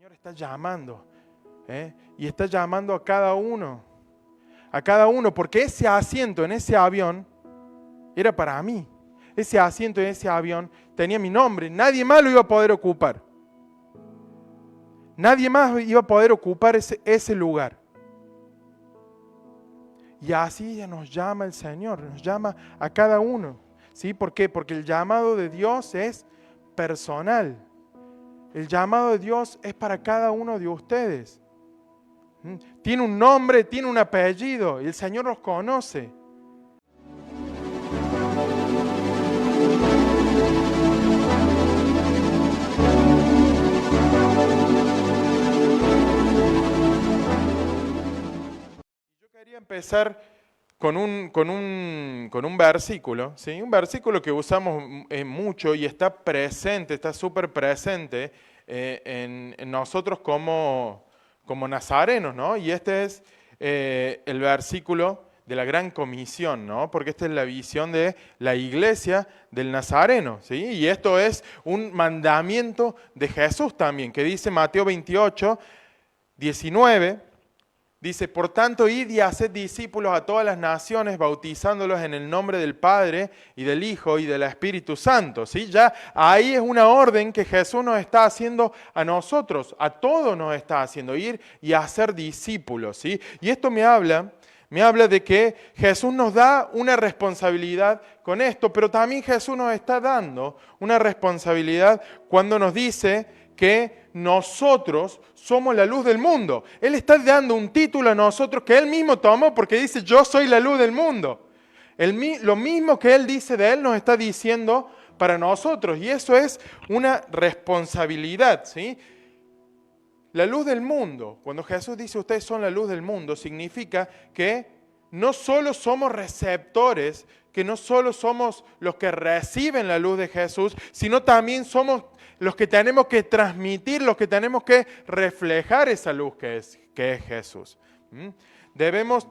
Señor está llamando, y está llamando a cada uno, porque ese asiento en ese avión era para mí. Ese asiento en ese avión tenía mi nombre, nadie más lo iba a poder ocupar. Nadie más iba a poder ocupar ese lugar. Y así nos llama el Señor, nos llama a cada uno. ¿Sí? ¿Por qué? Porque el llamado de Dios es personal. El llamado de Dios es para cada uno de ustedes. Tiene un nombre, tiene un apellido, y el Señor los conoce. Yo quería empezar con un versículo, ¿sí? Un versículo que usamos mucho y está presente, está súper presente en nosotros como nazarenos, ¿no? Y este es el versículo de la Gran Comisión, ¿no? Porque esta es la visión de la iglesia del Nazareno, ¿sí? Y esto es un mandamiento de Jesús también, que dice Mateo 28, 19. Dice, por tanto, id y haced discípulos a todas las naciones, bautizándolos en el nombre del Padre y del Hijo y del Espíritu Santo. ¿Sí? Ya ahí es una orden que Jesús nos está haciendo a nosotros, a todos nos está haciendo, ir y hacer discípulos. ¿Sí? Y esto me habla de que Jesús nos da una responsabilidad con esto, pero también Jesús nos está dando una responsabilidad cuando nos dice que nosotros somos la luz del mundo. Él está dando un título a nosotros que Él mismo tomó porque dice, yo soy la luz del mundo. Lo mismo que Él dice de Él nos está diciendo para nosotros, y eso es una responsabilidad, ¿sí? La luz del mundo, cuando Jesús dice ustedes son la luz del mundo, significa que no solo somos receptores, que no solo somos los que reciben la luz de Jesús, sino también somos los que tenemos que transmitir, los que tenemos que reflejar esa luz que es Jesús. Debemos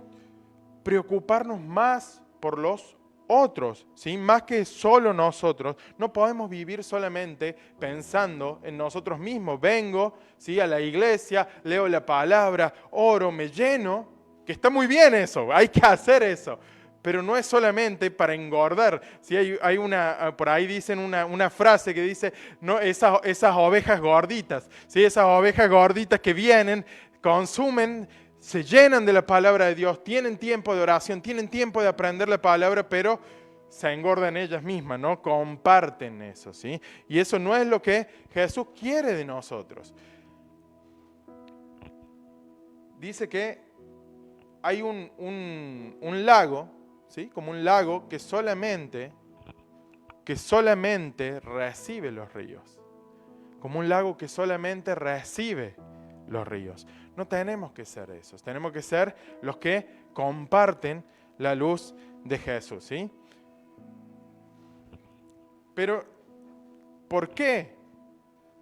preocuparnos más por los otros, ¿sí? Más que solo nosotros. No podemos vivir solamente pensando en nosotros mismos. Vengo, ¿sí? A la iglesia, leo la palabra, oro, me lleno, que está muy bien eso, hay que hacer eso. Pero no es solamente para engordar. ¿Sí? Por ahí dicen una frase que dice, no, esas ovejas gorditas, ¿sí? Esas ovejas gorditas que vienen, consumen, se llenan de la palabra de Dios, tienen tiempo de oración, tienen tiempo de aprender la palabra, pero se engordan ellas mismas, ¿no? Comparten eso, ¿sí? Y eso no es lo que Jesús quiere de nosotros. Dice que hay un lago, ¿sí? Como un lago que solamente recibe los ríos. Como un lago que solamente recibe los ríos. No tenemos que ser esos, tenemos que ser los que comparten la luz de Jesús, ¿sí? Pero, ¿por qué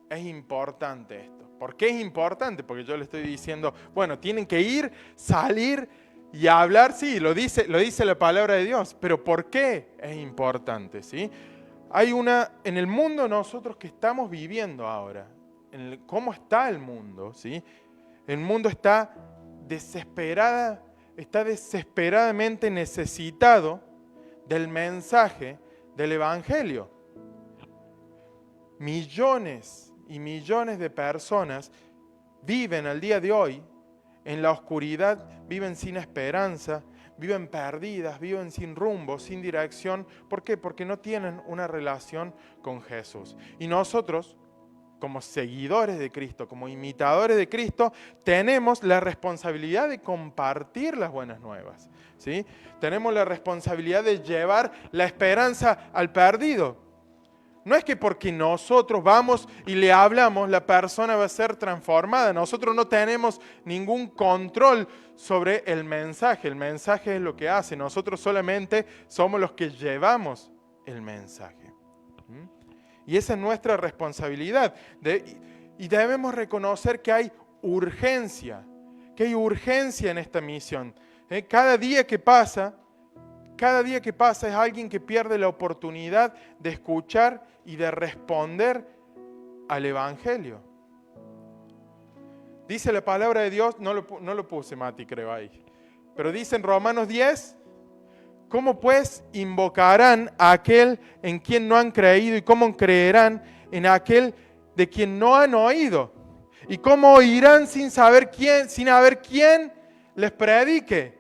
es importante esto? ¿Por qué es importante? Porque yo le estoy diciendo, bueno, tienen que ir, salir y hablar, sí, lo dice la palabra de Dios, pero ¿por qué es importante? ¿Sí? En el mundo nosotros que estamos viviendo ahora, ¿cómo está el mundo? ¿Sí? El mundo está desesperadamente necesitado del mensaje del Evangelio. Millones y millones de personas viven al día de hoy en la oscuridad, viven sin esperanza, viven perdidas, viven sin rumbo, sin dirección. ¿Por qué? Porque no tienen una relación con Jesús. Y nosotros, como seguidores de Cristo, como imitadores de Cristo, tenemos la responsabilidad de compartir las buenas nuevas, ¿sí? Tenemos la responsabilidad de llevar la esperanza al perdido. No es que porque nosotros vamos y le hablamos, la persona va a ser transformada. Nosotros no tenemos ningún control sobre el mensaje. El mensaje es lo que hace. Nosotros solamente somos los que llevamos el mensaje. Y esa es nuestra responsabilidad. Y debemos reconocer que hay urgencia en esta misión. Cada día que pasa es alguien que pierde la oportunidad de escuchar y de responder al Evangelio. Dice la palabra de Dios, no lo puse Mati, creo ahí, pero dice en Romanos 10, ¿cómo pues invocarán a aquel en quien no han creído? ¿Y cómo creerán en aquel de quien no han oído? ¿Y cómo oirán sin haber quién les predique?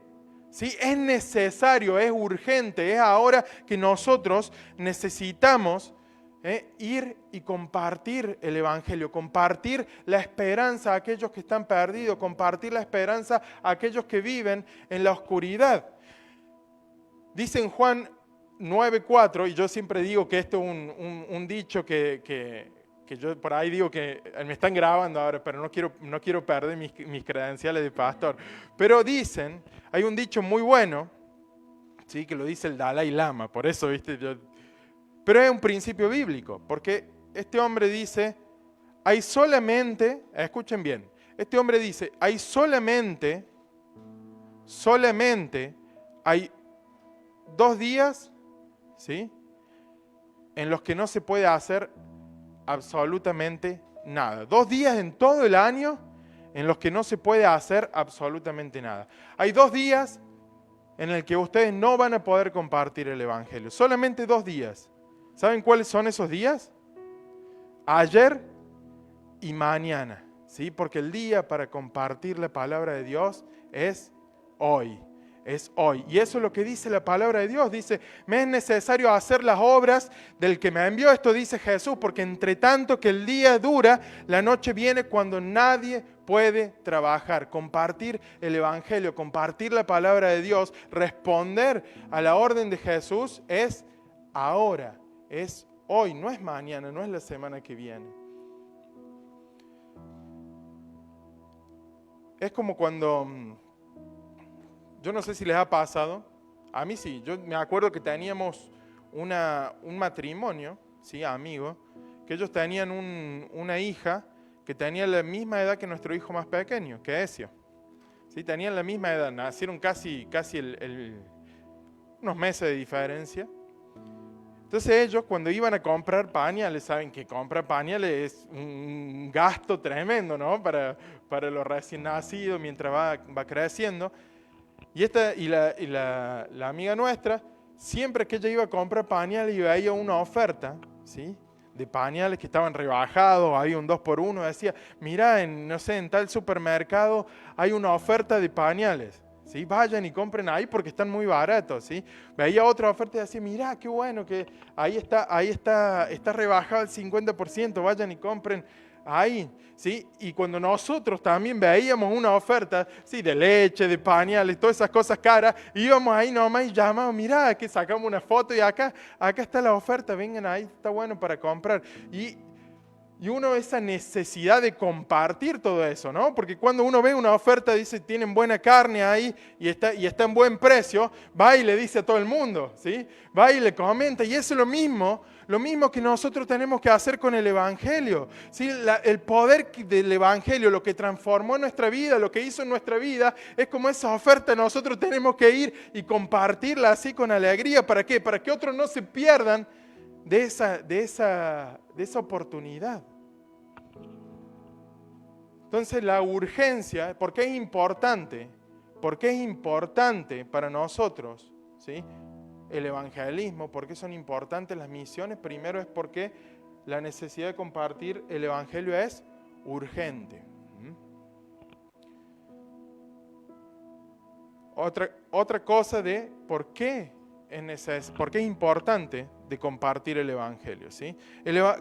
¿Sí? Es necesario, es urgente, es ahora que nosotros necesitamos ir y compartir el Evangelio, compartir la esperanza a aquellos que están perdidos, compartir la esperanza a aquellos que viven en la oscuridad. Dice en Juan 9:4, y yo siempre digo que esto es un dicho que yo por ahí digo que me están grabando ahora, pero no quiero perder mis credenciales de pastor. Pero dicen, hay un dicho muy bueno, ¿sí? Que lo dice el Dalai Lama, por eso, ¿viste? Pero es un principio bíblico, porque este hombre dice, hay solamente, escuchen bien, este hombre dice, hay solamente hay 2 días, ¿sí? En los que no se puede hacer absolutamente nada. 2 días en todo el año en los que no se puede hacer absolutamente nada. Hay 2 días en el que ustedes no van a poder compartir el Evangelio. Solamente 2 días. ¿Saben cuáles son esos días? Ayer y mañana, ¿sí? Porque el día para compartir la palabra de Dios es hoy. Es hoy. Y eso es lo que dice la palabra de Dios. Dice, me es necesario hacer las obras del que me envió. Esto dice Jesús, porque entre tanto que el día dura, la noche viene cuando nadie puede trabajar. Compartir el Evangelio, compartir la palabra de Dios, responder a la orden de Jesús es ahora, es hoy, no es mañana, no es la semana que viene. Es como cuando... Yo no sé si les ha pasado, a mí sí, yo me acuerdo que teníamos un matrimonio, ¿sí? Amigo, que ellos tenían una hija que tenía la misma edad que nuestro hijo más pequeño, que Ezio. ¿Sí? Tenían la misma edad, nacieron casi unos meses de diferencia. Entonces ellos cuando iban a comprar pañales, saben que comprar pañales es un gasto tremendo, ¿no? Para los recién nacidos mientras va creciendo. Y la amiga nuestra, siempre que ella iba a comprar pañales y veía una oferta, ¿sí? De pañales que estaban rebajados, había un 2x1, decía, mira, no sé, en tal supermercado hay una oferta de pañales, ¿sí? Vayan y compren ahí porque están muy baratos, ¿sí? Veía otra oferta y decía, mira, qué bueno que ahí está rebajado el 50%, vayan y compren ahí, ¿sí? Y cuando nosotros también veíamos una oferta, ¿sí? De leche, de pañales, todas esas cosas caras, íbamos ahí nomás y llamábamos, mirá, que sacamos una foto y acá está la oferta, vengan ahí, está bueno para comprar. Y uno esa necesidad de compartir todo eso, ¿no? Porque cuando uno ve una oferta, dice, tienen buena carne ahí y está en buen precio, va y le dice a todo el mundo, ¿sí? Va y le comenta, y eso es lo mismo que nosotros tenemos que hacer con el Evangelio, ¿sí? El poder del Evangelio, lo que transformó nuestra vida, lo que hizo en nuestra vida, es como esa oferta nosotros tenemos que ir y compartirla así con alegría. ¿Para qué? Para que otros no se pierdan de esa oportunidad. Entonces la urgencia, ¿por qué es importante? ¿Por qué es importante para nosotros, ¿sí? El evangelismo? ¿Por qué son importantes las misiones? Primero es porque la necesidad de compartir el evangelio es urgente. Otra cosa de por qué es importante de compartir el Evangelio, ¿sí?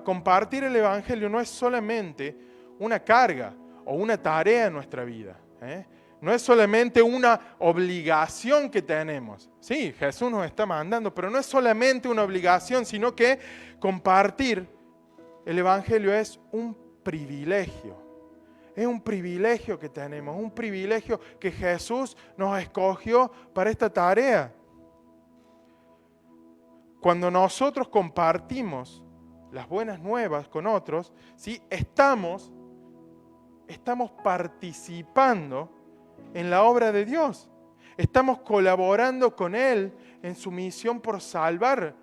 Compartir el Evangelio no es solamente una carga o una tarea en nuestra vida, ¿eh? No es solamente una obligación que tenemos. Sí, Jesús nos está mandando, pero no es solamente una obligación, sino que compartir el Evangelio es un privilegio. Es un privilegio que tenemos, un privilegio que Jesús nos escogió para esta tarea. Cuando nosotros compartimos las buenas nuevas con otros, ¿sí? Estamos participando en la obra de Dios. Estamos colaborando con Él en su misión por salvar.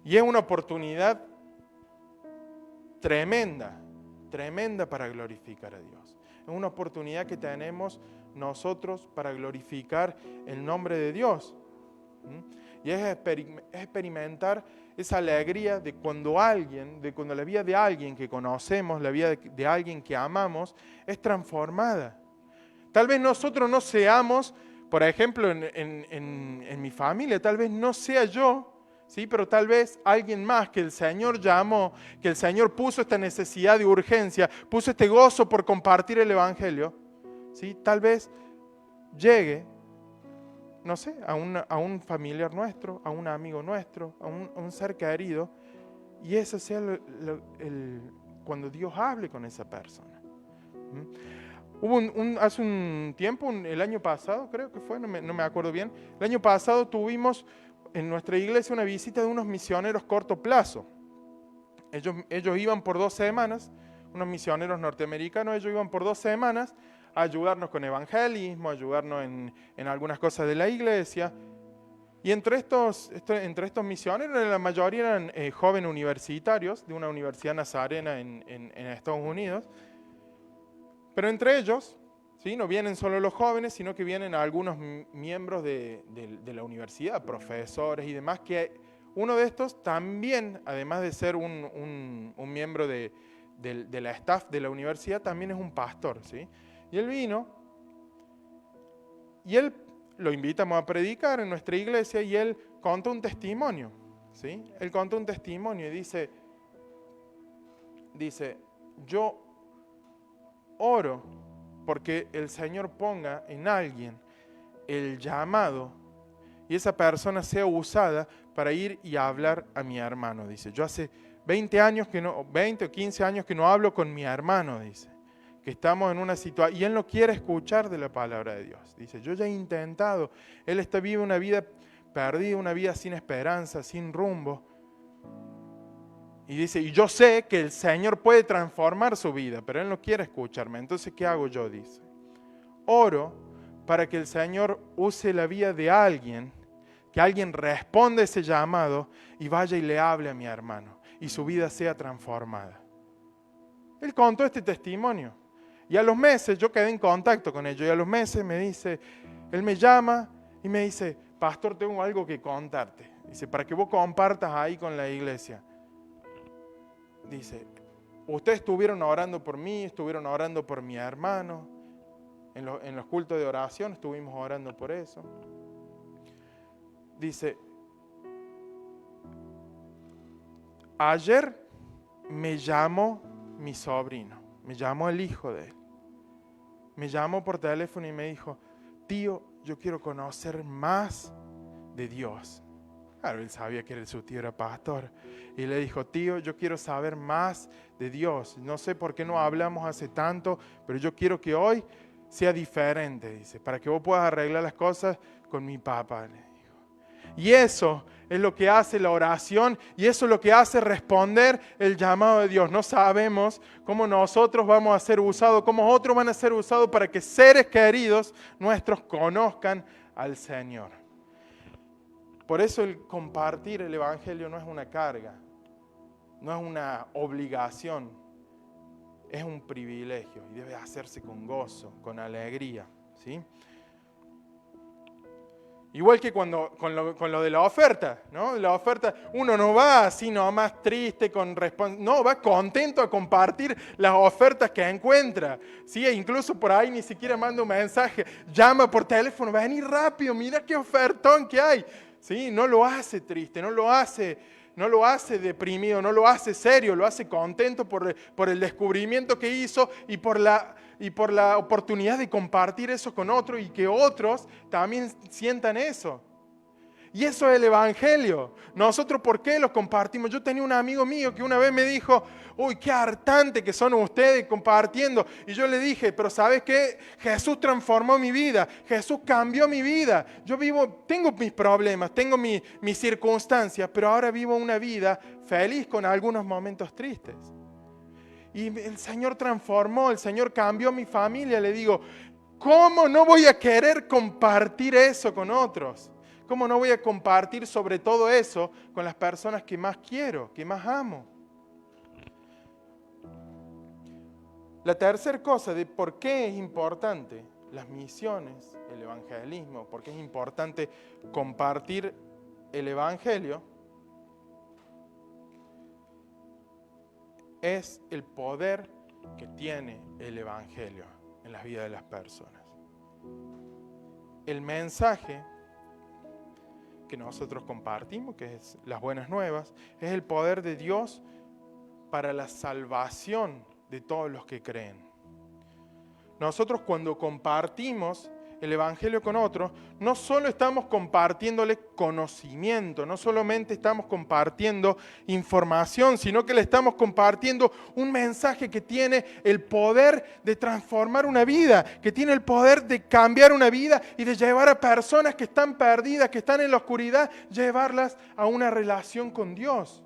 Y es una oportunidad tremenda tremenda para glorificar a Dios. Es una oportunidad que tenemos nosotros para glorificar el nombre de Dios. Y es experimentar esa alegría de cuando la vida de alguien que conocemos, la vida de alguien que amamos, es transformada. Tal vez nosotros no seamos, por ejemplo, en mi familia, tal vez no sea yo, ¿sí? Pero tal vez alguien más que el Señor llamó, que el Señor puso esta necesidad de urgencia, puso este gozo por compartir el Evangelio, ¿sí? Tal vez llegue, no sé, a un familiar nuestro, a un amigo nuestro, a un ser querido, y eso sea cuando Dios hable con esa persona. Hubo hace un tiempo, el año pasado creo que fue, no me acuerdo bien, el año pasado tuvimos en nuestra iglesia una visita de unos misioneros corto plazo. Ellos iban por 2 semanas, unos misioneros norteamericanos, ellos iban por 2 semanas a ayudarnos con evangelismo, a ayudarnos en algunas cosas de la iglesia. Y entre estos misioneros, la mayoría eran jóvenes universitarios de una universidad nazarena en Estados Unidos. Pero entre ellos, ¿sí? No vienen solo los jóvenes, sino que vienen algunos miembros de la universidad, profesores y demás, que uno de estos también, además de ser un miembro de la staff de la universidad, también es un pastor, ¿sí? Y él vino, y él lo invitamos a predicar en nuestra iglesia, y él contó un testimonio, ¿sí? Él contó un testimonio y dice, yo oro porque el Señor ponga en alguien el llamado y esa persona sea usada para ir y hablar a mi hermano, dice. Yo hace 20 o 15 años que no hablo con mi hermano, dice. Que estamos en una situación, y él no quiere escuchar de la palabra de Dios. Dice, yo ya he intentado, él vive una vida perdida, una vida sin esperanza, sin rumbo. Y dice, y yo sé que el Señor puede transformar su vida, pero él no quiere escucharme. Entonces, ¿qué hago yo? Dice, oro para que el Señor use la vida de alguien, que alguien responda a ese llamado y vaya y le hable a mi hermano y su vida sea transformada. Él contó este testimonio. Y a los meses yo quedé en contacto con ellos. Y a los meses me dice, él me llama y me dice, pastor, tengo algo que contarte. Dice, para que vos compartas ahí con la iglesia. Dice, ustedes estuvieron orando por mí, estuvieron orando por mi hermano. En los cultos de oración estuvimos orando por eso. Dice, ayer me llamó mi sobrino, me llamó el hijo de él. Me llamó por teléfono y me dijo, tío, yo quiero conocer más de Dios. Claro, él sabía que su tío era pastor. Y le dijo, tío, yo quiero saber más de Dios. No sé por qué no hablamos hace tanto, pero yo quiero que hoy sea diferente, dice, para que vos puedas arreglar las cosas con mi papá, le dijo. Y eso es lo que hace la oración y eso es lo que hace responder el llamado de Dios. No sabemos cómo nosotros vamos a ser usados, cómo otros van a ser usados para que seres queridos nuestros conozcan al Señor. Por eso el compartir el Evangelio no es una carga, no es una obligación, es un privilegio y debe hacerse con gozo, con alegría, ¿sí? Igual que con lo de la oferta, ¿no? La oferta, uno no va así nomás triste, no, va contento a compartir las ofertas que encuentra. ¿Sí? E incluso por ahí ni siquiera manda un mensaje, llama por teléfono, vení rápido, mira qué ofertón que hay. ¿Sí? No lo hace triste, no lo hace deprimido, no lo hace serio, lo hace contento por el descubrimiento que hizo y por la oportunidad de compartir eso con otros y que otros también sientan eso. Y eso es el Evangelio. Nosotros, ¿por qué los compartimos? Yo tenía un amigo mío que una vez me dijo, uy, qué hartante que son ustedes compartiendo. Y yo le dije, pero ¿sabes qué? Jesús transformó mi vida, Jesús cambió mi vida. Tengo mis problemas, tengo mis circunstancias, pero ahora vivo una vida feliz con algunos momentos tristes. Y el Señor transformó, el Señor cambió mi familia. Le digo, ¿cómo no voy a querer compartir eso con otros? ¿Cómo no voy a compartir sobre todo eso con las personas que más quiero, que más amo? La tercera cosa de por qué es importante las misiones, el evangelismo, por qué es importante compartir el evangelio, es el poder que tiene el evangelio en las vidas de las personas. El mensaje que nosotros compartimos, que es las buenas nuevas, es el poder de Dios para la salvación de todos los que creen. Nosotros cuando compartimos el evangelio con otros, no solo estamos compartiéndole conocimiento, no solamente estamos compartiendo información, sino que le estamos compartiendo un mensaje que tiene el poder de transformar una vida, que tiene el poder de cambiar una vida y de llevar a personas que están perdidas, que están en la oscuridad, llevarlas a una relación con Dios.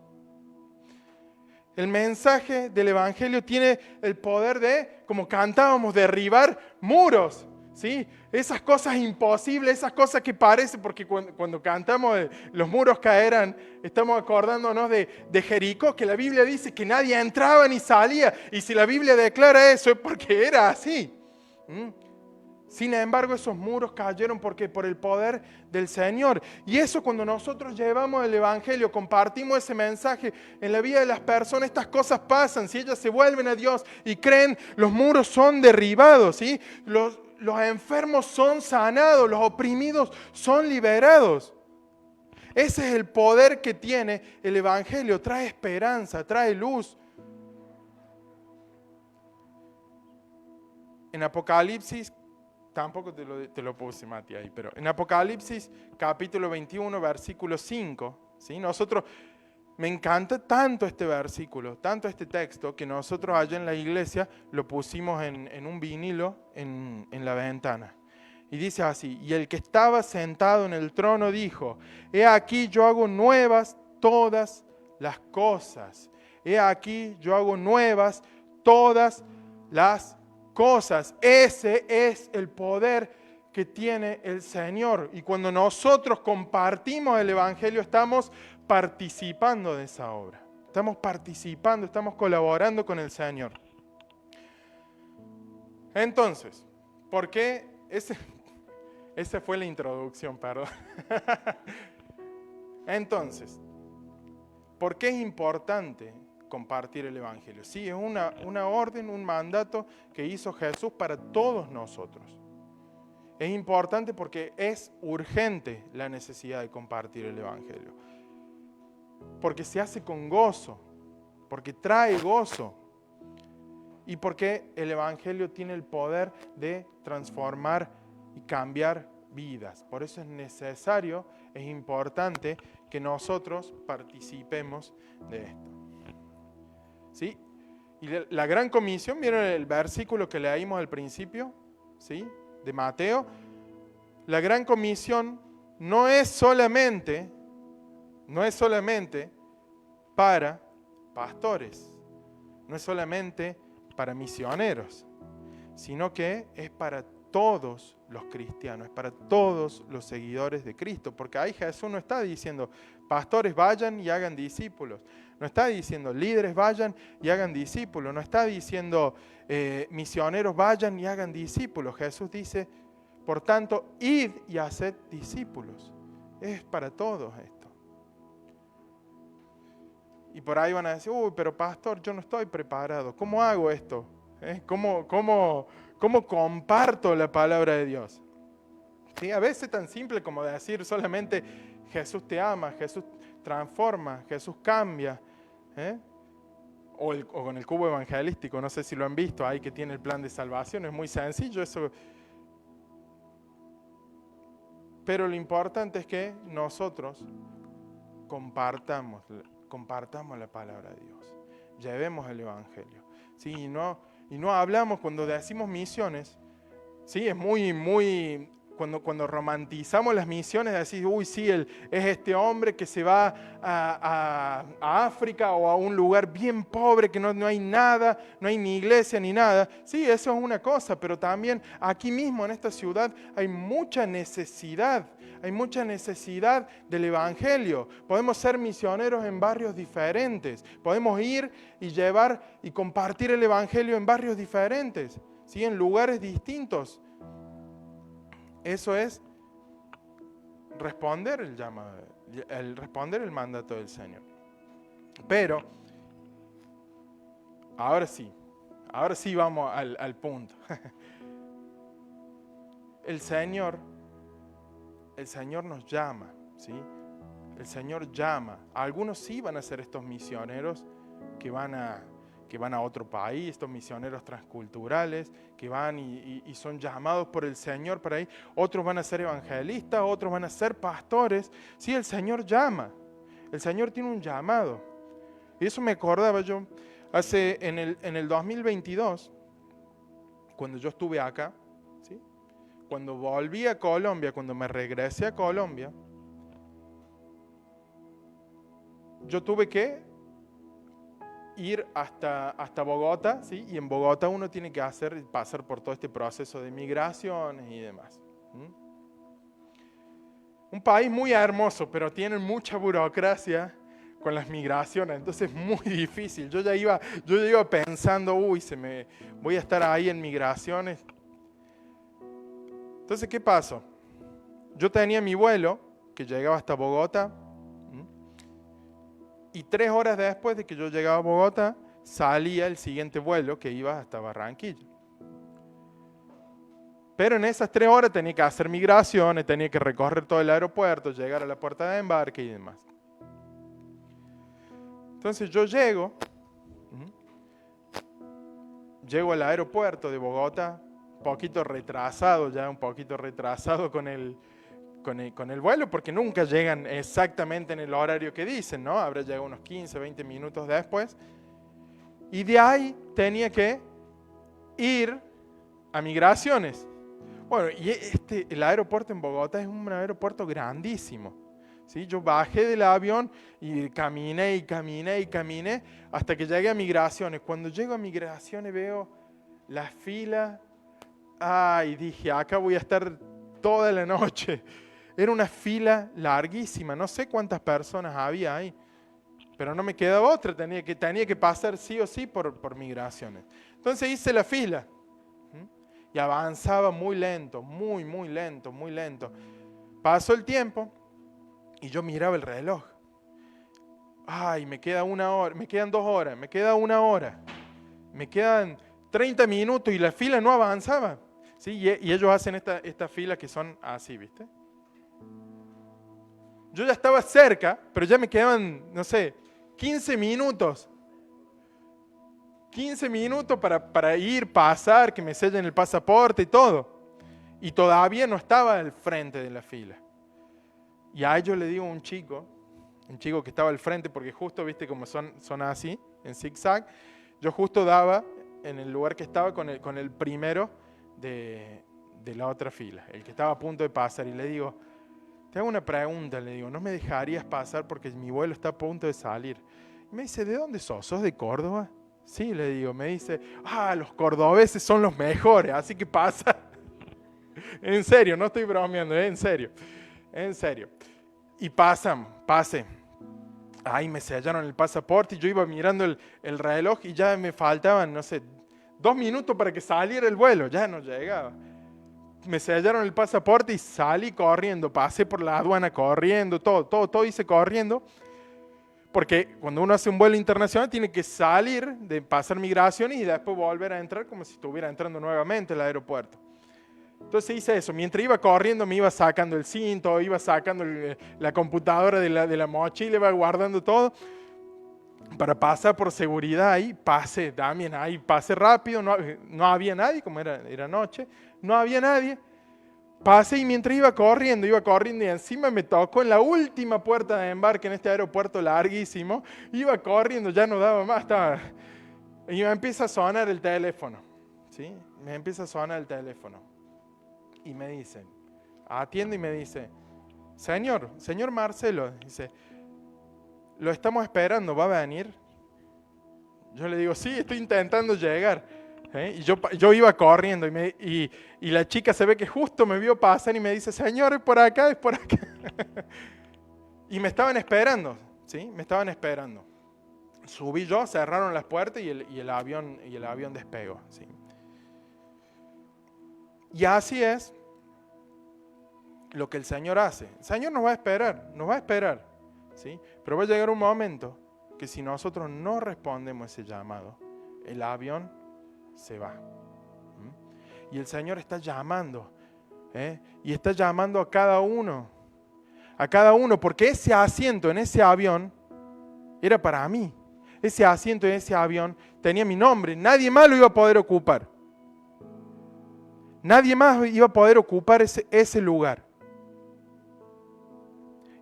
El mensaje del evangelio tiene el poder de, como cantábamos, derribar muros. ¿Sí? Esas cosas imposibles, esas cosas que parecen, porque cuando cantamos los muros caerán, estamos acordándonos de Jericó, que la Biblia dice que nadie entraba ni salía, y si la Biblia declara eso es porque era así. Sin embargo, esos muros cayeron porque por el poder del Señor. Y eso cuando nosotros llevamos el evangelio, compartimos ese mensaje en la vida de las personas, estas cosas pasan. Si ellas se vuelven a Dios y creen, los muros son derribados, ¿sí? Los enfermos son sanados, los oprimidos son liberados. Ese es el poder que tiene el evangelio, trae esperanza, trae luz. En Apocalipsis, tampoco te lo puse, Mati, ahí, pero en Apocalipsis capítulo 21, versículo 5, ¿sí? Me encanta tanto este versículo, tanto este texto, que nosotros allá en la iglesia lo pusimos en un vinilo en la ventana. Y dice así: y el que estaba sentado en el trono dijo: he aquí yo hago nuevas todas las cosas. He aquí yo hago nuevas todas las cosas. Ese es el poder que tiene el Señor. Y cuando nosotros compartimos el evangelio, estamos participando de esa obra. Estamos participando, estamos colaborando con el Señor. Entonces, ¿por qué? Esa fue la introducción, perdón. Entonces, ¿por qué es importante compartir el evangelio? Sí, es una orden, un mandato que hizo Jesús para todos nosotros. Es importante porque es urgente la necesidad de compartir el evangelio. Porque se hace con gozo, porque trae gozo y porque el evangelio tiene el poder de transformar y cambiar vidas. Por eso es necesario, es importante que nosotros participemos de esto. ¿Sí? Y la gran comisión, ¿vieron el versículo que leímos al principio? ¿Sí? De Mateo. La gran comisión no es solamente para pastores, no es solamente para misioneros, sino que es para todos los cristianos, es para todos los seguidores de Cristo, porque ahí Jesús no está diciendo: pastores, vayan y hagan discípulos, no está diciendo: líderes, vayan y hagan discípulos, no está diciendo: misioneros, vayan y hagan discípulos. Jesús dice: por tanto, id y haced discípulos. Es para todos esto. Y por ahí van a decir: uy, pero pastor, yo no estoy preparado. ¿Cómo hago esto? ¿Cómo comparto la palabra de Dios? ¿Sí? A veces tan simple como decir solamente: Jesús te ama, Jesús transforma, Jesús cambia. O con el cubo evangelístico, no sé si lo han visto, ahí que tiene el plan de salvación. Es muy sencillo eso. Pero lo importante es que nosotros compartamos la palabra de Dios. Llevemos el evangelio. ¿Sí? Y no hablamos, cuando decimos misiones, ¿sí? Es muy cuando romantizamos las misiones, decís, uy, sí, es este hombre que se va a África o a un lugar bien pobre, que no hay nada, no hay ni iglesia ni nada. Sí, eso es una cosa, pero también aquí mismo en esta ciudad hay mucha necesidad del Evangelio. Podemos ser misioneros en barrios diferentes, podemos ir y llevar y compartir el Evangelio en barrios diferentes, ¿sí? En lugares distintos. Eso es responder el llamado, responder el mandato del Señor. Pero, ahora sí vamos al punto. El Señor nos llama, ¿sí? El Señor llama. Algunos sí van a ser estos misioneros que van a otro país, estos misioneros transculturales, que van y son llamados por el Señor para ahí. Otros van a ser evangelistas, otros van a ser pastores. Sí, el Señor llama. El Señor tiene un llamado. Y eso me acordaba yo en el 2022, cuando yo estuve acá, ¿sí? Cuando volví a Colombia, cuando me regresé a Colombia, yo tuve que ir hasta Bogotá, ¿sí? Y en Bogotá uno tiene que pasar por todo este proceso de migraciones y demás. Un país muy hermoso, pero tiene mucha burocracia con las migraciones, entonces es muy difícil. Yo ya iba pensando, voy a estar ahí en migraciones. Entonces, ¿qué pasó? Yo tenía mi vuelo que llegaba hasta Bogotá. Y 3 horas después de que yo llegaba a Bogotá, salía el siguiente vuelo que iba hasta Barranquilla. Pero en esas 3 horas tenía que hacer migraciones, tenía que recorrer todo el aeropuerto, llegar a la puerta de embarque y demás. Entonces yo llego al aeropuerto de Bogotá, un poquito retrasado con el vuelo, porque nunca llegan exactamente en el horario que dicen, ¿no? Habrá llegado unos 15, 20 minutos después. Y de ahí tenía que ir a migraciones. Bueno, y el aeropuerto en Bogotá es un aeropuerto grandísimo, ¿sí? Yo bajé del avión y caminé hasta que llegué a migraciones. Cuando llego a migraciones veo la fila. Ay, dije, acá voy a estar toda la noche. Era una fila larguísima, no sé cuántas personas había ahí, pero no me quedaba otra, tenía que pasar sí o sí por migraciones. Entonces hice la fila y avanzaba muy lento, muy lento. Pasó el tiempo y yo miraba el reloj. Ay, me queda 1 hora, me quedan 2 horas, me queda 1 hora, me quedan 30 minutos y la fila no avanzaba. ¿Sí? Y ellos hacen estas filas que son así, ¿viste? Yo ya estaba cerca, pero ya me quedaban, 15 minutos. 15 minutos para ir, pasar, que me sellen el pasaporte y todo. Y todavía no estaba al frente de la fila. Y a ellos le digo a un chico que estaba al frente, porque justo, viste, como son así, en zigzag, yo justo daba en el lugar que estaba con el primero de la otra fila, el que estaba a punto de pasar, y le digo, te hago una pregunta, le digo, ¿no me dejarías pasar porque mi vuelo está a punto de salir? Y me dice, ¿de dónde sos? ¿Sos de Córdoba? Sí, le digo, me dice, los cordobeses son los mejores, así que pasa. En serio, no estoy bromeando, en serio. Y pasé. Ahí me sellaron el pasaporte y yo iba mirando el reloj y ya me faltaban, 2 minutos para que saliera el vuelo, ya no llegaba. Me sellaron el pasaporte y salí corriendo, pasé por la aduana corriendo, todo hice corriendo, porque cuando uno hace un vuelo internacional tiene que salir de pasar migraciones y después volver a entrar como si estuviera entrando nuevamente al aeropuerto. Entonces hice eso, mientras iba corriendo me iba sacando el cinto, iba sacando la computadora de la mochila, iba guardando todo para pasar por seguridad ahí. Pasé rápido, no había nadie, como era noche, no había nadie. Pasé y mientras iba corriendo y encima me tocó en la última puerta de embarque en este aeropuerto larguísimo. Iba corriendo, ya no daba más, y me empieza a sonar el teléfono, ¿sí? Y me dicen, atiende y me dice, señor Marcelo, dice, lo estamos esperando, ¿va a venir? Yo le digo, sí, estoy intentando llegar. Y yo iba corriendo y la chica se ve que justo me vio pasar y me dice, señor, es por acá, es por acá. Y me estaban esperando, ¿sí? Me estaban esperando. Subí yo, cerraron las puertas y el avión despegó, ¿sí? Y así es lo que el Señor hace. El Señor nos va a esperar, ¿sí? Pero va a llegar un momento que si nosotros no respondemos a ese llamado, el avión se va. Y el Señor está llamando, y está llamando a cada uno, porque ese asiento en ese avión era para mí. Ese asiento en ese avión tenía mi nombre, nadie más lo iba a poder ocupar. Nadie más iba a poder ocupar ese lugar.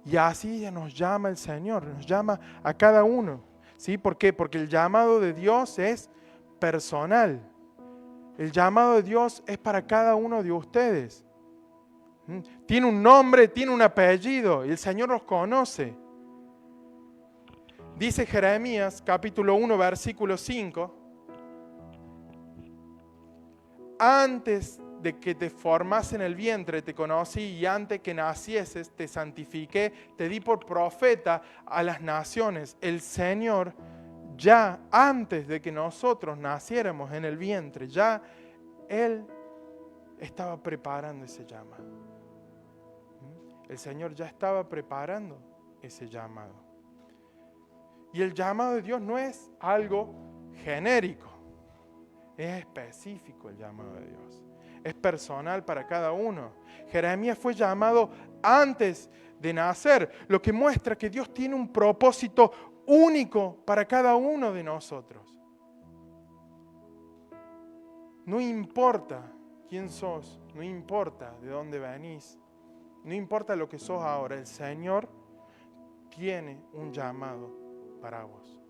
Y así nos llama el Señor, nos llama a cada uno. ¿Sí? ¿Por qué? Porque el llamado de Dios es personal. El llamado de Dios es para cada uno de ustedes. Tiene un nombre, tiene un apellido, y el Señor los conoce. Dice Jeremías, capítulo 1, versículo 5. Antes de que te formase en el vientre te conocí, y antes que nacieses te santifiqué, te di por profeta a las naciones. El Señor, ya antes de que nosotros naciéramos en el vientre, ya Él estaba preparando ese llamado. El Señor ya estaba preparando ese llamado. Y el llamado de Dios no es algo genérico, es específico el llamado de Dios. Es personal para cada uno. Jeremías fue llamado antes de nacer, lo que muestra que Dios tiene un propósito único para cada uno de nosotros. No importa quién sos, no importa de dónde venís, no importa lo que sos ahora, el Señor tiene un llamado para vos.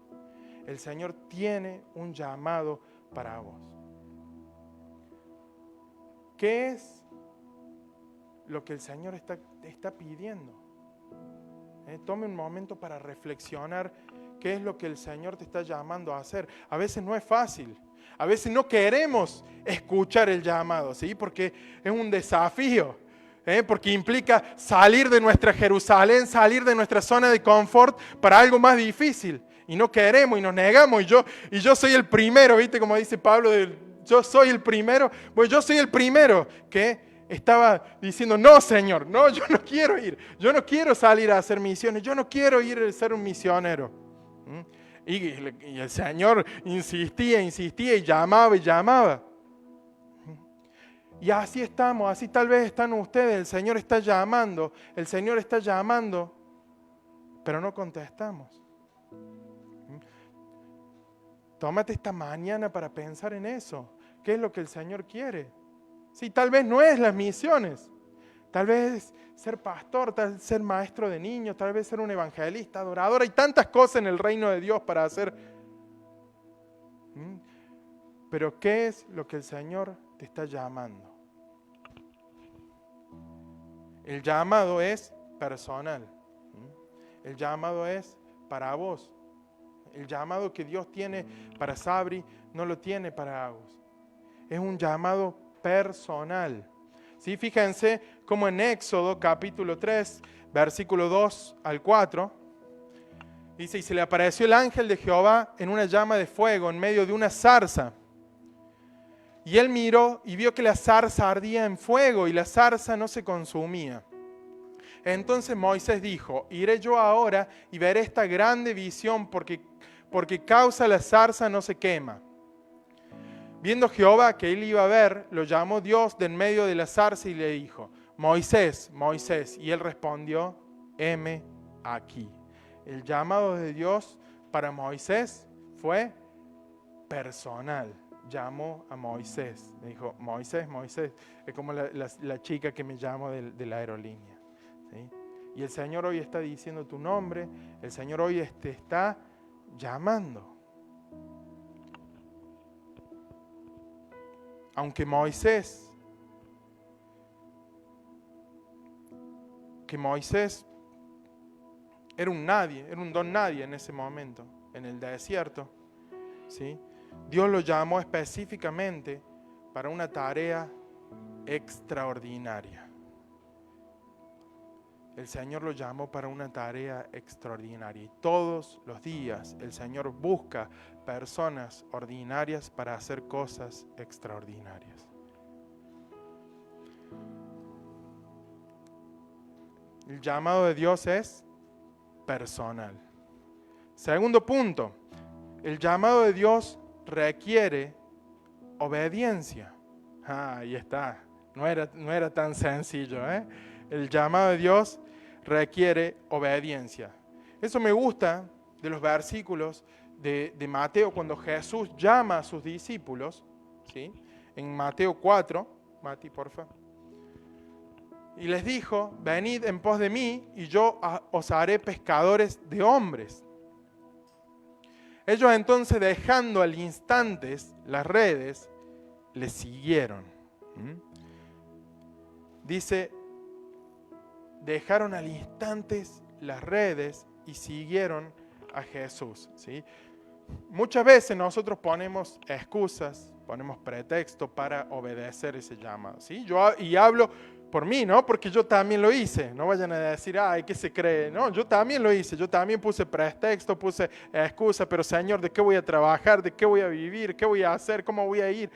El Señor tiene un llamado para vos. ¿Qué es lo que el Señor está pidiendo? Tome un momento para reflexionar qué es lo que el Señor te está llamando a hacer. A veces no es fácil. A veces no queremos escuchar el llamado, ¿sí? Porque es un desafío. Porque implica salir de nuestra Jerusalén, salir de nuestra zona de confort para algo más difícil. Y no queremos y nos negamos. Y yo soy el primero, ¿viste? Como dice Pablo, yo soy el primero. Pues yo soy el primero que estaba diciendo, no, Señor, no, yo no quiero ir. Yo no quiero salir a hacer misiones. Yo no quiero ir a ser un misionero. Y el Señor insistía y llamaba. Y así estamos, así tal vez están ustedes. El Señor está llamando, pero no contestamos. Tómate esta mañana para pensar en eso. ¿Qué es lo que el Señor quiere? Sí, tal vez no es las misiones. Tal vez ser pastor, tal vez ser maestro de niños, tal vez ser un evangelista, adorador. Hay tantas cosas en el reino de Dios para hacer. Pero ¿qué es lo que el Señor te está llamando? El llamado es personal. El llamado es para vos. El llamado que Dios tiene para Sabri no lo tiene para Agus. Es un llamado personal. ¿Sí? Fíjense cómo en Éxodo capítulo 3, versículo 2 al 4, dice, y se le apareció el ángel de Jehová en una llama de fuego en medio de una zarza. Y él miró y vio que la zarza ardía en fuego y la zarza no se consumía. Entonces Moisés dijo, iré yo ahora y veré esta grande visión porque causa la zarza no se quema. Viendo Jehová que él iba a ver, lo llamó Dios de en medio de la zarza y le dijo, Moisés, Moisés. Y él respondió, heme aquí. El llamado de Dios para Moisés fue personal. Llamó a Moisés. Le dijo, Moisés, Moisés. Es como la chica que me llamó de la aerolínea. ¿Sí? Y el Señor hoy está diciendo tu nombre. El Señor hoy te está llamando. Aunque Moisés que Moisés era un nadie, era un don nadie en ese momento, en el desierto, ¿sí? Dios lo llamó específicamente para una tarea extraordinaria. El Señor lo llamó para una tarea extraordinaria. Y todos los días el Señor busca personas ordinarias para hacer cosas extraordinarias. El llamado de Dios es personal. Segundo punto, el llamado de Dios requiere obediencia. Ahí está. No era tan sencillo, ¿eh? El llamado de Dios requiere obediencia. Eso me gusta de los versículos de Mateo cuando Jesús llama a sus discípulos, ¿sí? En Mateo 4, Mati, porfa. Y les dijo, venid en pos de mí y yo os haré pescadores de hombres. Ellos entonces, dejando al instante las redes, le siguieron. Dice, dejaron al instante las redes y siguieron a Jesús, ¿sí? Muchas veces nosotros ponemos excusas, ponemos pretextos para obedecer ese llamado, ¿sí? Y hablo por mí, ¿no? Porque yo también lo hice. No vayan a decir, ay, ¿qué se cree? No, yo también lo hice. Yo también puse pretexto, puse excusa, pero Señor, ¿de qué voy a trabajar? ¿De qué voy a vivir? ¿Qué voy a hacer? ¿Cómo voy a ir?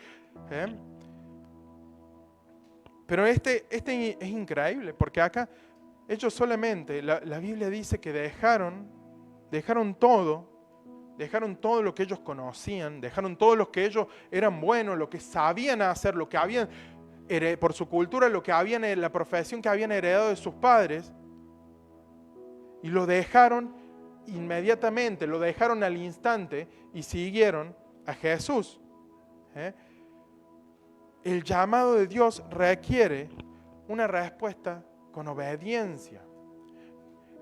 Pero este es increíble, porque acá ellos solamente, la Biblia dice que dejaron todo lo que ellos conocían, dejaron todo lo que ellos eran buenos, lo que sabían hacer, lo que habían, por su cultura, la profesión que habían heredado de sus padres, y lo dejaron inmediatamente, lo dejaron al instante y siguieron a Jesús. El llamado de Dios requiere una respuesta con obediencia.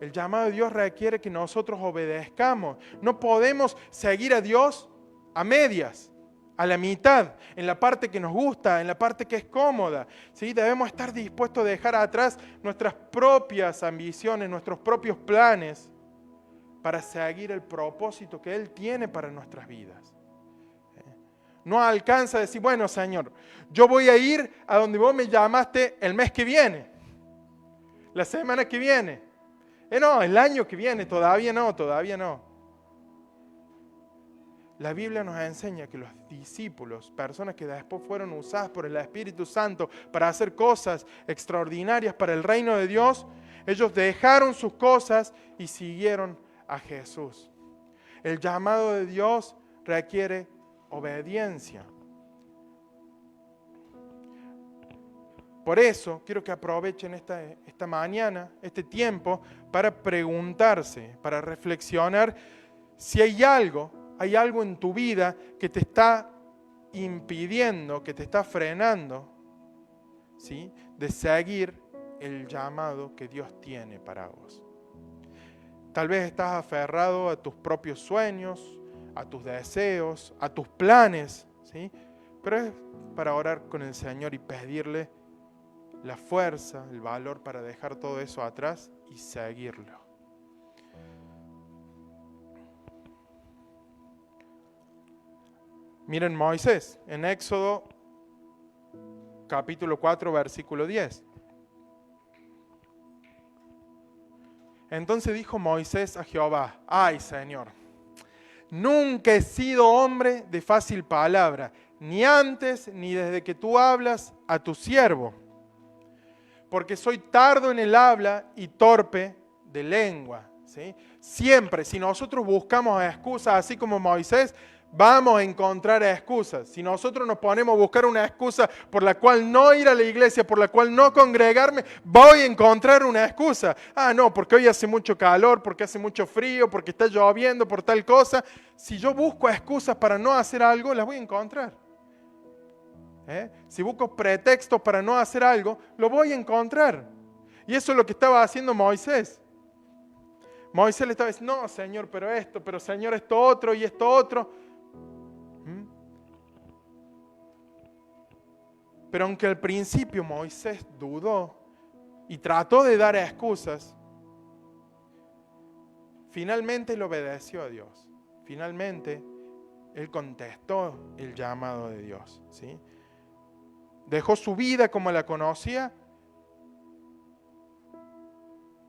El llamado de Dios requiere que nosotros obedezcamos. No podemos seguir a Dios a medias, a la mitad, en la parte que nos gusta, en la parte que es cómoda. ¿Sí? Debemos estar dispuestos a dejar atrás nuestras propias ambiciones, nuestros propios planes, para seguir el propósito que Él tiene para nuestras vidas. No alcanza a decir, bueno, Señor, yo voy a ir a donde vos me llamaste el mes que viene, la semana que viene. No, el año que viene, todavía no. La Biblia nos enseña que los discípulos, personas que después fueron usadas por el Espíritu Santo para hacer cosas extraordinarias para el reino de Dios, ellos dejaron sus cosas y siguieron a Jesús. El llamado de Dios requiere obediencia. Por eso quiero que aprovechen esta mañana, este tiempo, para preguntarse, para reflexionar si hay algo en tu vida que te está impidiendo, que te está frenando, ¿sí?, de seguir el llamado que Dios tiene para vos. Tal vez estás aferrado a tus propios sueños, a tus deseos, a tus planes, ¿sí? Pero es para orar con el Señor y pedirle la fuerza, el valor para dejar todo eso atrás y seguirlo. Miren Moisés, en Éxodo capítulo 4, versículo 10. Entonces dijo Moisés a Jehová, ay Señor, nunca he sido hombre de fácil palabra, ni antes ni desde que tú hablas a tu siervo, porque soy tardo en el habla y torpe de lengua. ¿Sí? Siempre, si nosotros buscamos excusas, así como Moisés, vamos a encontrar excusas. Si nosotros nos ponemos a buscar una excusa por la cual no ir a la iglesia, por la cual no congregarme, voy a encontrar una excusa. No, porque hoy hace mucho calor, porque hace mucho frío, porque está lloviendo, por tal cosa. Si yo busco excusas para no hacer algo, las voy a encontrar. Si busco pretextos para no hacer algo, lo voy a encontrar. Y eso es lo que estaba haciendo Moisés. Moisés le estaba diciendo, no, Señor, pero Señor, esto otro y esto otro. Pero aunque al principio Moisés dudó, y trató de dar excusas, finalmente le obedeció a Dios. Finalmente, él contestó el llamado de Dios, ¿sí? Dejó su vida como la conocía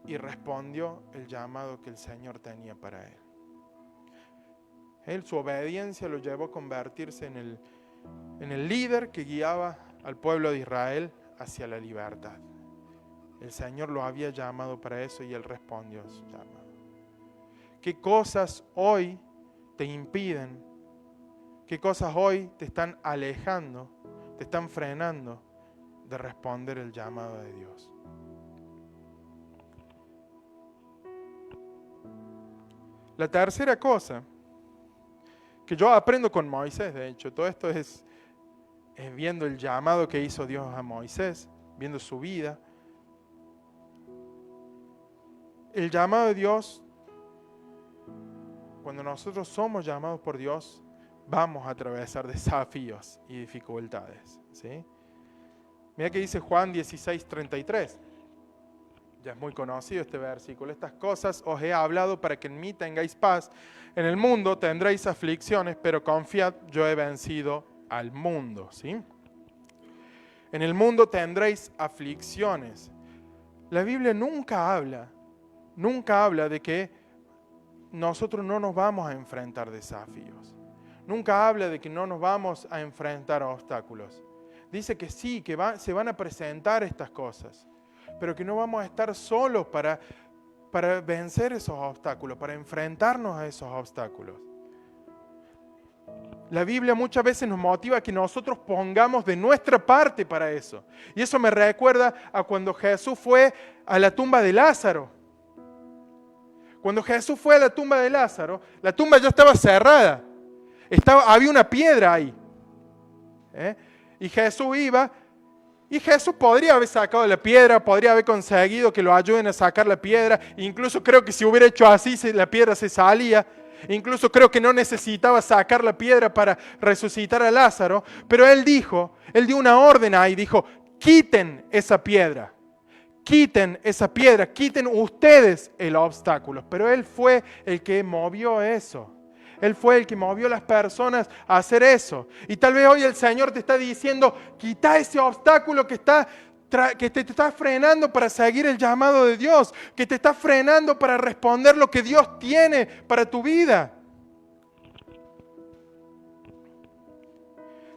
y respondió el llamado que el Señor tenía para él. Su obediencia lo llevó a convertirse en el líder que guiaba al pueblo de Israel hacia la libertad. El Señor lo había llamado para eso y él respondió a su llamado. ¿Qué cosas hoy te impiden? ¿Qué cosas hoy te están alejando, te están frenando de responder el llamado de Dios? La tercera cosa que yo aprendo con Moisés, de hecho, todo esto es viendo el llamado que hizo Dios a Moisés, viendo su vida. El llamado de Dios, cuando nosotros somos llamados por Dios, vamos a atravesar desafíos y dificultades, ¿sí? Mira que dice Juan 16:33. Ya es muy conocido este versículo. Estas cosas os he hablado para que en mí tengáis paz. En el mundo tendréis aflicciones, pero confiad, yo he vencido al mundo, ¿sí? En el mundo tendréis aflicciones. La Biblia nunca habla de que nosotros no nos vamos a enfrentar desafíos. Nunca habla de que no nos vamos a enfrentar a obstáculos. Dice que sí, que se van a presentar estas cosas, pero que no vamos a estar solos para vencer esos obstáculos, para enfrentarnos a esos obstáculos. La Biblia muchas veces nos motiva a que nosotros pongamos de nuestra parte para eso. Y eso me recuerda a cuando Jesús fue a la tumba de Lázaro. Cuando Jesús fue a la tumba de Lázaro, la tumba ya estaba cerrada. Había una piedra ahí. Y Jesús iba, y Jesús podría haber sacado la piedra, podría haber conseguido que lo ayuden a sacar la piedra. Incluso creo que si hubiera hecho así, la piedra se salía. Incluso creo que no necesitaba sacar la piedra para resucitar a Lázaro. Pero él dio una orden ahí, dijo, quiten esa piedra. Quiten esa piedra, quiten ustedes el obstáculo. Pero él fue el que movió eso. Él fue el que movió a las personas a hacer eso. Y tal vez hoy el Señor te está diciendo, quita ese obstáculo que te está frenando para seguir el llamado de Dios, que te está frenando para responder lo que Dios tiene para tu vida.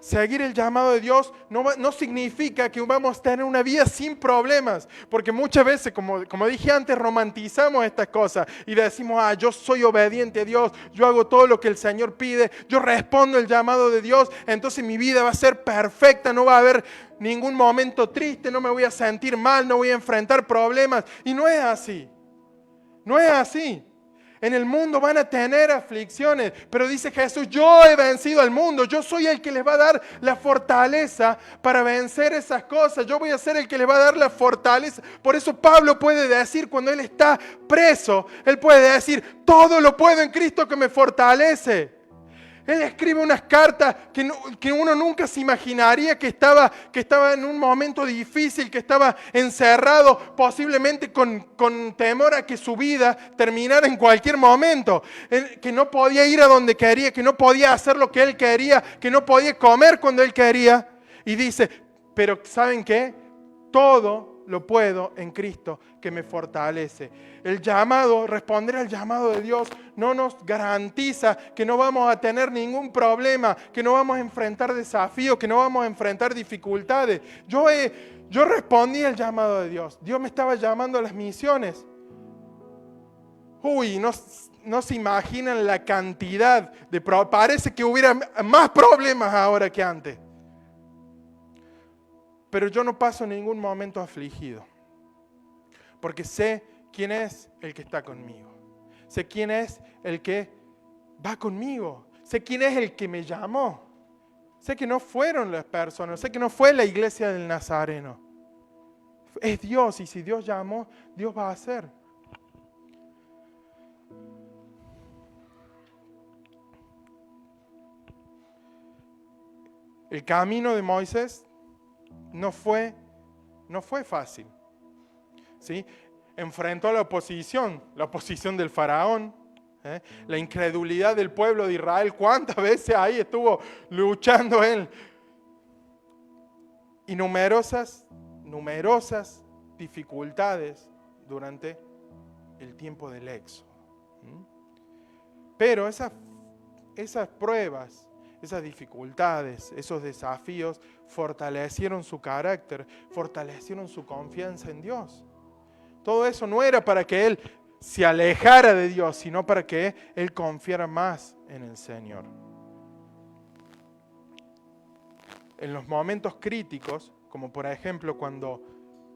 Seguir el llamado de Dios no significa que vamos a tener una vida sin problemas, porque muchas veces, como dije antes, romantizamos estas cosas y decimos, yo soy obediente a Dios, yo hago todo lo que el Señor pide, yo respondo el llamado de Dios, entonces mi vida va a ser perfecta, no va a haber ningún momento triste, no me voy a sentir mal, no voy a enfrentar problemas. Y no es así, no es así. En el mundo van a tener aflicciones, pero dice Jesús, yo he vencido al mundo, yo soy el que les va a dar la fortaleza para vencer esas cosas, yo voy a ser el que les va a dar la fortaleza. Por eso Pablo puede decir cuando él está preso, él puede decir, todo lo puedo en Cristo que me fortalece. Él escribe unas cartas que uno nunca se imaginaría que estaba en un momento difícil, que estaba encerrado posiblemente con temor a que su vida terminara en cualquier momento. Que no podía ir a donde quería, que no podía hacer lo que él quería, que no podía comer cuando él quería. Y dice, pero ¿saben qué? Todo lo puedo en Cristo que me fortalece. El llamado, responder al llamado de Dios no nos garantiza que no vamos a tener ningún problema, que no vamos a enfrentar desafíos, que no vamos a enfrentar dificultades. Yo respondí al llamado de Dios. Dios me estaba llamando a las misiones. No se imaginan la cantidad de problemas. Parece que hubiera más problemas ahora que antes. Pero yo no paso ningún momento afligido, porque sé quién es el que está conmigo. Sé quién es el que va conmigo. Sé quién es el que me llamó. Sé que no fueron las personas, sé que no fue la iglesia del Nazareno. Es Dios, y si Dios llamó, Dios va a hacer. El camino de Moisés no fue fácil. ¿sí? Enfrentó a la oposición del faraón, la incredulidad del pueblo de Israel. ¿Cuántas veces ahí estuvo luchando él? Y numerosas dificultades durante el tiempo del Éxodo. Pero esas pruebas, esas dificultades, esos desafíos fortalecieron su carácter, fortalecieron su confianza en Dios. Todo eso no era para que él se alejara de Dios, sino para que él confiara más en el Señor. En los momentos críticos, como por ejemplo cuando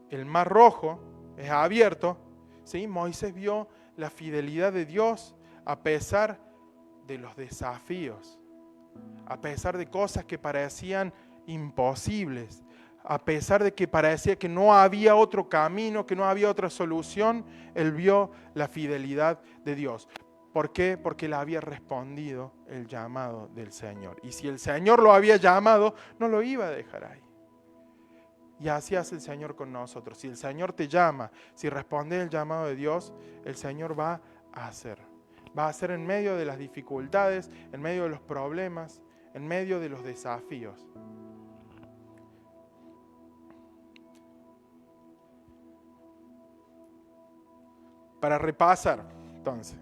el Mar Rojo es abierto, ¿sí? Moisés vio la fidelidad de Dios a pesar de los desafíos, a pesar de cosas que parecían imposibles, a pesar de que parecía que no había otro camino, que no había otra solución, él vio la fidelidad de Dios. ¿Por qué? Porque él había respondido el llamado del Señor. Y si el Señor lo había llamado, no lo iba a dejar ahí. Y así hace el Señor con nosotros. Si el Señor te llama, si respondes el llamado de Dios, el Señor va a hacer. Va a hacer en medio de las dificultades, en medio de los problemas, en medio de los desafíos. Para repasar, entonces,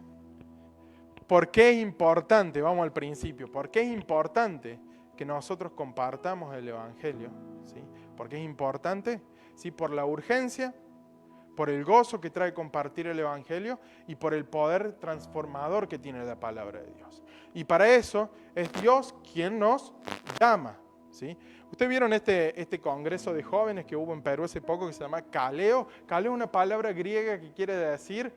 ¿por qué es importante? Vamos al principio. ¿Por qué es importante que nosotros compartamos el Evangelio? ¿Sí? ¿Por qué es importante? Sí, por la urgencia, por el gozo que trae compartir el Evangelio y por el poder transformador que tiene la palabra de Dios. Y para eso es Dios quien nos llama. ¿Sí? Ustedes vieron este congreso de jóvenes que hubo en Perú hace poco que se llama Kaleo. Kaleo es una palabra griega que quiere decir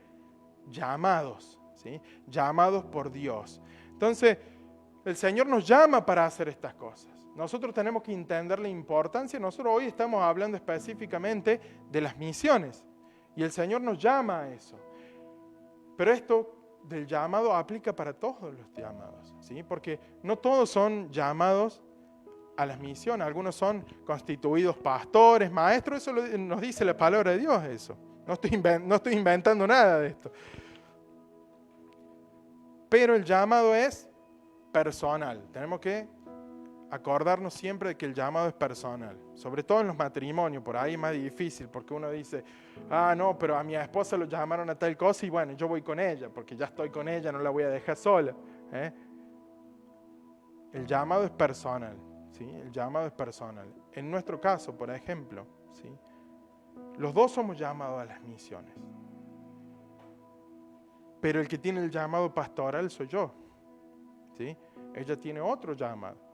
llamados, ¿sí? Llamados por Dios. Entonces, el Señor nos llama para hacer estas cosas. Nosotros tenemos que entender la importancia. Nosotros hoy estamos hablando específicamente de las misiones y el Señor nos llama a eso. Pero esto del llamado aplica para todos los llamados, ¿sí? Porque no todos son llamados a las misiones. Algunos son constituidos pastores, maestros. Eso nos dice la palabra de Dios, eso. No estoy inventando nada de esto. Pero el llamado es personal. Tenemos que acordarnos siempre de que el llamado es personal. Sobre todo en los matrimonios, por ahí es más difícil, porque uno dice, no, pero a mi esposa lo llamaron a tal cosa y bueno, yo voy con ella, porque ya estoy con ella, no la voy a dejar sola. El llamado es personal, ¿sí? El llamado es personal. En nuestro caso, por ejemplo, ¿sí? Los dos somos llamados a las misiones. Pero el que tiene el llamado pastoral soy yo, ¿sí? Ella tiene otro llamado.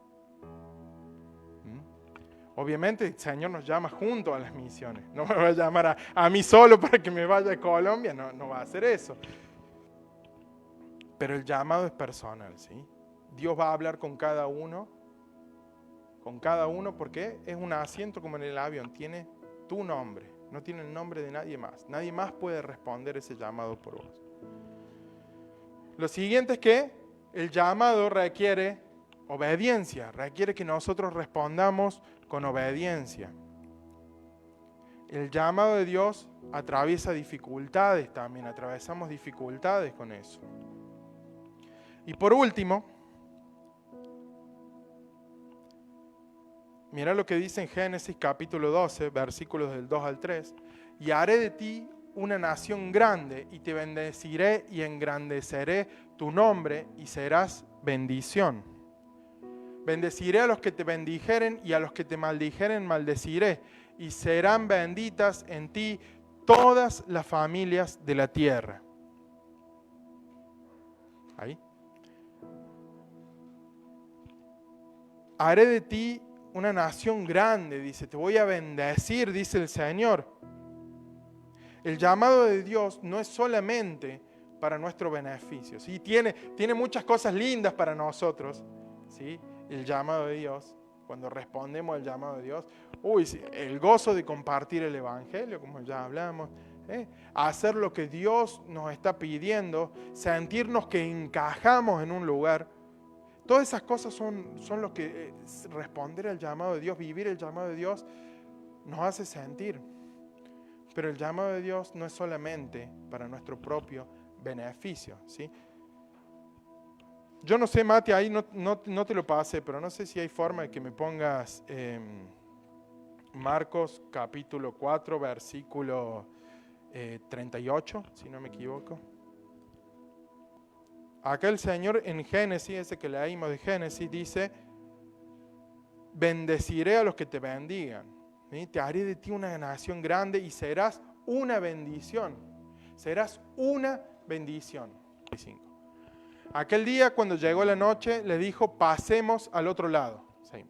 Obviamente el Señor nos llama juntos a las misiones. No me va a llamar a mí solo para que me vaya a Colombia, no va a hacer eso. Pero el llamado es personal, ¿sí? Dios va a hablar con cada uno porque es un asiento como en el avión, tiene tu nombre, no tiene el nombre de nadie más. Nadie más puede responder ese llamado por vos. Lo siguiente es que el llamado requiere obediencia, requiere que nosotros respondamos con obediencia. El llamado de Dios atraviesa dificultades también, atravesamos dificultades con eso. Y por último, mira lo que dice en Génesis capítulo 12, versículos del 2 al 3. Y haré de ti una nación grande y te bendeciré y engrandeceré tu nombre y serás bendición. Bendeciré a los que te bendijeren y a los que te maldijeren maldeciré, y serán benditas en ti todas las familias de la tierra. Ahí. Haré de ti una nación grande, dice, te voy a bendecir, dice el Señor. El llamado de Dios no es solamente para nuestro beneficio, ¿sí? Tiene muchas cosas lindas para nosotros, ¿sí? El llamado de Dios, cuando respondemos al llamado de Dios, el gozo de compartir el Evangelio, como ya hablamos, hacer lo que Dios nos está pidiendo, sentirnos que encajamos en un lugar. Todas esas cosas son lo que responder al llamado de Dios, vivir el llamado de Dios, nos hace sentir. Pero el llamado de Dios no es solamente para nuestro propio beneficio, ¿sí? Yo no sé, Mati, ahí no te lo pasé, pero no sé si hay forma de que me pongas Marcos capítulo 4, versículo 38, si no me equivoco. Acá el Señor en Génesis, ese que leímos de Génesis, dice: bendeciré a los que te bendigan, ¿sí? Te haré de ti una nación grande y serás una bendición. Serás una bendición. 5. Aquel día, cuando llegó la noche, le dijo: pasemos al otro lado. Sí.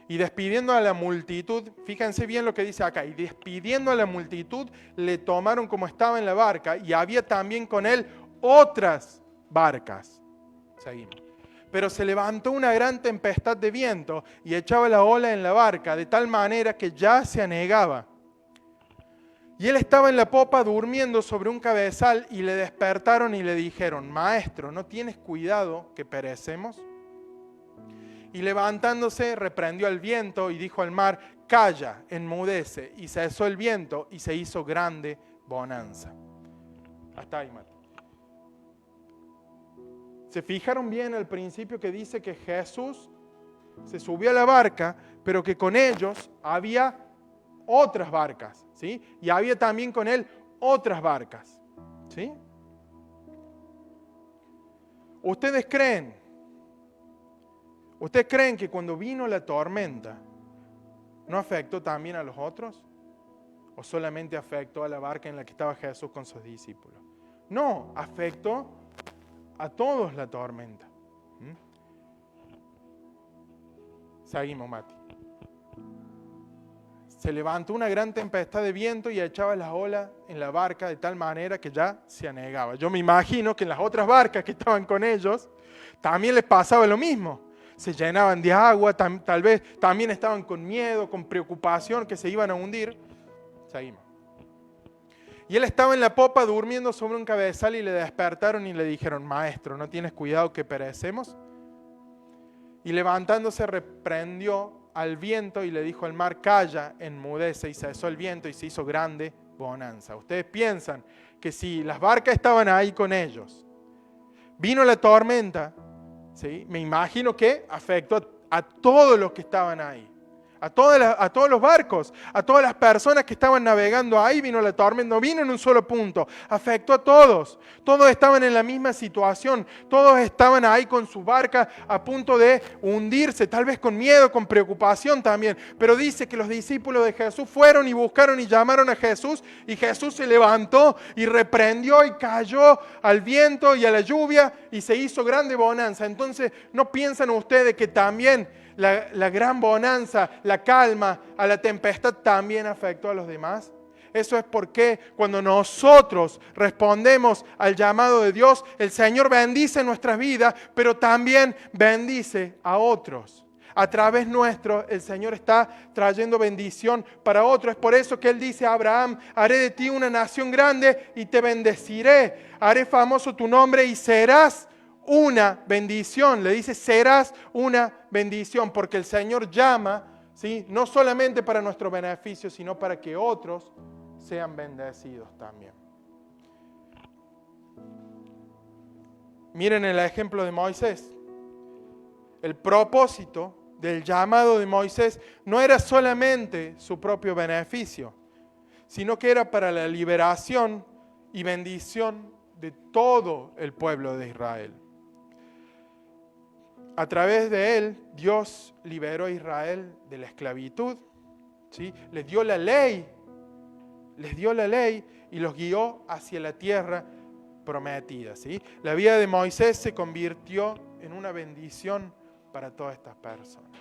Y despidiendo a la multitud, fíjense bien lo que dice acá, y despidiendo a la multitud, le tomaron como estaba en la barca, y había también con él otras barcas. Seguimos. Pero se levantó una gran tempestad de viento y echaba la ola en la barca, de tal manera que ya se anegaba. Y él estaba en la popa durmiendo sobre un cabezal, y le despertaron y le dijeron: Maestro, ¿no tienes cuidado que perecemos? Y levantándose reprendió al viento y dijo al mar: Calla, enmudece. Y cesó el viento y se hizo grande bonanza. Hasta ahí, Mati. ¿Se fijaron bien al principio que dice que Jesús se subió a la barca, pero que con ellos había otras barcas, ¿sí? Y había también con él otras barcas, ¿sí? ¿Ustedes creen que cuando vino la tormenta no afectó también a los otros? ¿O solamente afectó a la barca en la que estaba Jesús con sus discípulos? No, afectó a todos la tormenta. Seguimos, Mati. Se levantó una gran tempestad de viento y echaba las olas en la barca de tal manera que ya se anegaba. Yo me imagino que en las otras barcas que estaban con ellos también les pasaba lo mismo. Se llenaban de agua, tal vez también estaban con miedo, con preocupación que se iban a hundir. Seguimos. Y él estaba en la popa durmiendo sobre un cabezal, y le despertaron y le dijeron: Maestro, ¿no tienes cuidado que perecemos? Y levantándose reprendió al viento y le dijo al mar: Calla, enmudece. Y cesó el viento y se hizo grande bonanza. Ustedes piensan que si las barcas estaban ahí con ellos, vino la tormenta, ¿sí? Me imagino que afectó a todos los que estaban ahí. A todos los barcos, a todas las personas que estaban navegando ahí vino la tormenta, no vino en un solo punto, afectó a todos. Todos estaban en la misma situación, todos estaban ahí con su barca a punto de hundirse, tal vez con miedo, con preocupación también. Pero dice que los discípulos de Jesús fueron y buscaron y llamaron a Jesús, y Jesús se levantó y reprendió y cayó al viento y a la lluvia y se hizo grande bonanza. Entonces, ¿no piensan ustedes que también la gran bonanza, la calma, a la tempestad también afectó a los demás? Eso es porque cuando nosotros respondemos al llamado de Dios, el Señor bendice nuestras vidas, pero también bendice a otros. A través nuestro, el Señor está trayendo bendición para otros. Es por eso que Él dice a Abraham: haré de ti una nación grande y te bendeciré. Haré famoso tu nombre y serás una bendición. Le dice: serás una bendición, porque el Señor llama, ¿sí?, no solamente para nuestro beneficio, sino para que otros sean bendecidos también. Miren el ejemplo de Moisés. El propósito del llamado de Moisés no era solamente su propio beneficio, sino que era para la liberación y bendición de todo el pueblo de Israel. A través de él, Dios liberó a Israel de la esclavitud, ¿sí? Les dio la ley y los guió hacia la tierra prometida, ¿sí? La vida de Moisés se convirtió en una bendición para todas estas personas.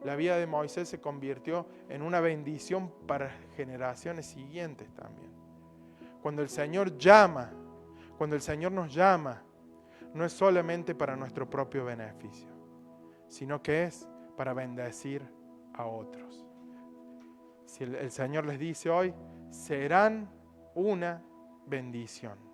La vida de Moisés se convirtió en una bendición para generaciones siguientes también. Cuando el Señor nos llama, no es solamente para nuestro propio beneficio, sino que es para bendecir a otros. Si el Señor les dice hoy: serán una bendición.